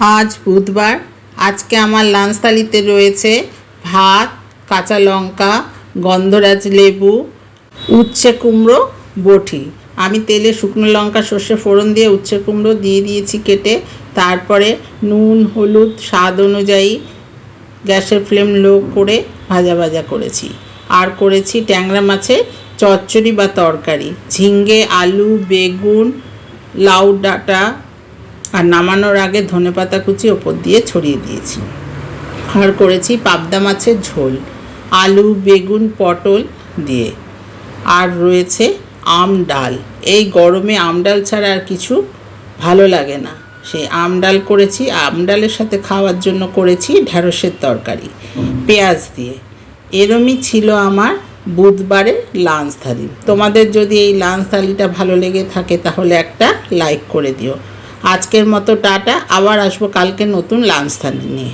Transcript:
আজ বুধবার। আজকে আমার লাঞ্চ থালিতে রয়েছে ভাত, কাঁচা লঙ্কা, গন্ধরাজ লেবু, উচ্ছে কুমড়ো বটি। আমি তেলে শুকনো লঙ্কা সর্ষে ফোড়ন দিয়ে উচ্ছে কুমড়ো দিয়ে দিয়েছি কেটে। তারপরে নুন হলুদ স্বাদ অনুযায়ী গ্যাসের ফ্লেম লো করে ভাজা ভাজা করেছি। আর করেছি ট্যাংরা মাছের চচ্চড়ি বা তরকারি, ঝিঙ্গে আলু বেগুন লাউ ডাঁটা, আর নামানোর আগে ধনেপাতা কুচি ওপর দিয়ে ছড়িয়ে দিয়েছি। আর করেছি পাবদা মাছের ঝোল আলু বেগুন পটল দিয়ে। আর রয়েছে আম ডাল। এই গরমে আম ডাল ছাড়া আর কিছু ভালো লাগে না, সেই আম ডাল করেছি। আম ডালের সাথে খাওয়ার জন্য করেছি ঢ্যাঁড়সের তরকারি পেঁয়াজ দিয়ে। এরমই ছিল আমার বুধবারের লাঞ্চ থালি। তোমাদের যদি এই লাঞ্চ থালিটা ভালো লেগে থাকে তাহলে একটা লাইক করে দিও। আজকের মতো টাটা, আবার আসবো কালকে নতুন লাঞ্চ থালি নিয়ে।